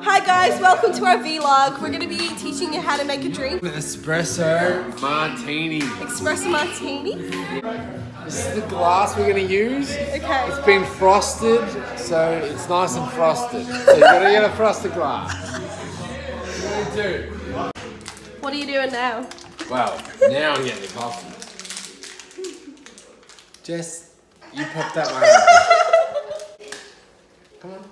Hi guys, welcome to our vlog. We're going to be teaching you how to make a drink. Espresso Martini. Espresso Martini. This is the glass we're going to use. Okay. It's been frosted, so it's nice and frosted. So you've got to get a frosted glass. What do you do? What are you doing now? Well, now I'm getting the coffee. Jess, you pop that one up. Come on.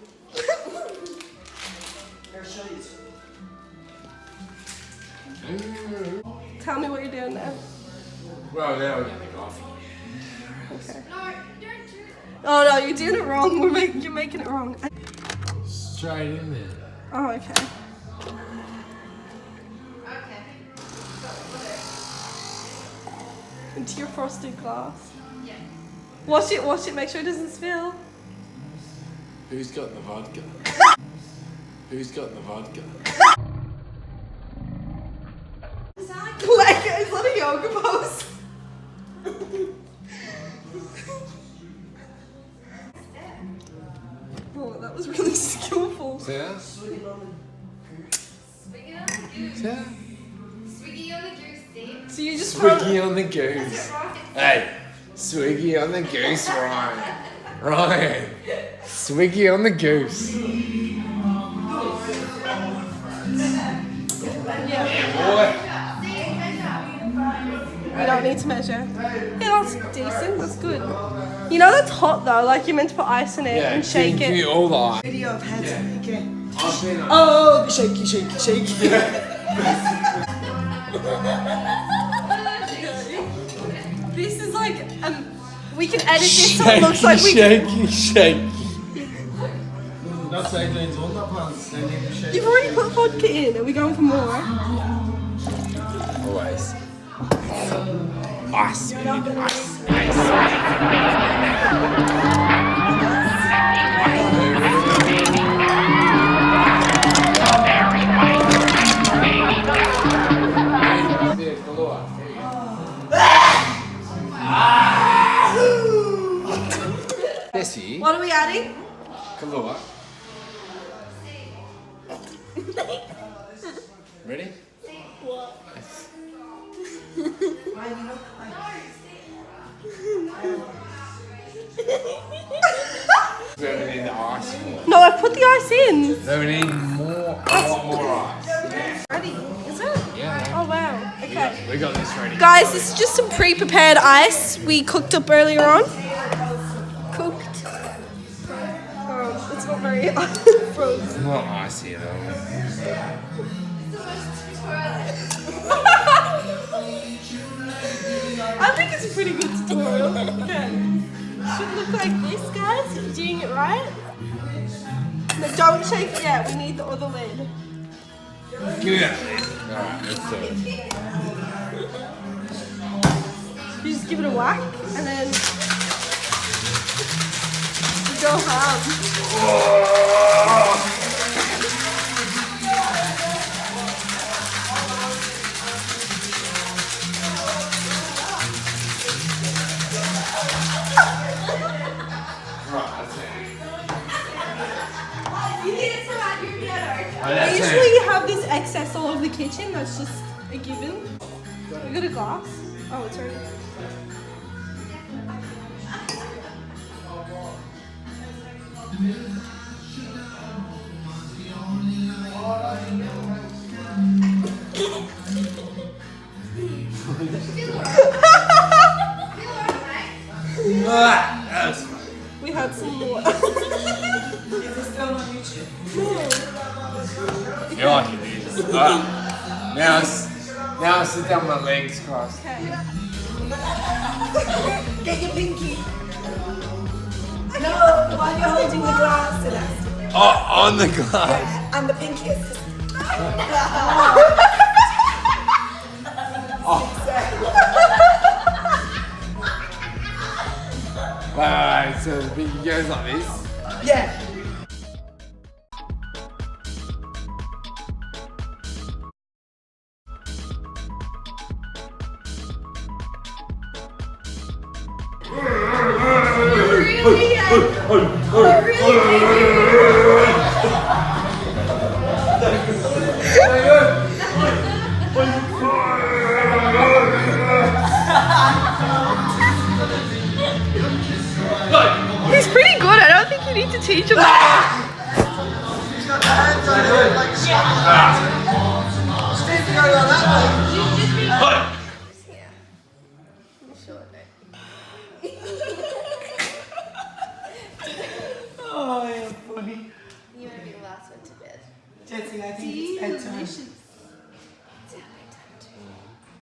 Tell me what you're doing now. Well, now we're getting the coffee. Okay. Oh no, you're doing it wrong. You're making it wrong. Straight in there. Oh, okay. Into your frosted glass. Yeah. Wash it, make sure it doesn't spill. Who's got the vodka? Who's got the vodka? Like, is that a yoga pose? Oh, that was really skillful. Sarah? Swiggy on the goose. Sarah? Swiggy on the goose, see? So you just Swiggy on the goose. Hey, Swiggy on the goose, Ryan. Ryan. Swiggy on the goose. Yeah. You don't need to measure. Yeah, that's decent. That's good. You know that's hot though. Like you're meant to put ice in it and shake give it. me all the ice. Video of heads making. Oh, Shaky, shaky, shaky. this is like we can edit this so it looks like we. Shaky. You've already put vodka in. Are we going for more? Always. Ice. Bessie. What are we adding? Kahlua. Ready? We don't need the ice for. No, I put the ice in. No, we need more, a lot more ice. Ready? Is it? Yeah. Oh wow. Okay. We got this ready. Guys, this is just some pre-prepared ice we cooked up earlier on. Cooked. It's not very frozen. It's not icy at all. I think it's a pretty good tutorial. Okay. Should look like this, guys, if you're doing it right. No, don't shake it yet. We need the other lid. Give me that lid. Alright, let's do it. You just give it a whack and then you go ham. We usually have this excess all over the kitchen. That's just a given. We got a glass. Oh, it's already. We had some more. I feel like it is. Now I sit down with my legs crossed. Okay. Get your pinky. No, while you're holding the glass. Oh, on the glass. And the pinky is just... Right, so the pinky goes like this. Yeah. Really? He's pretty good. I don't think you need to teach him. She's got the hands on it like Steve, you go like that, mate.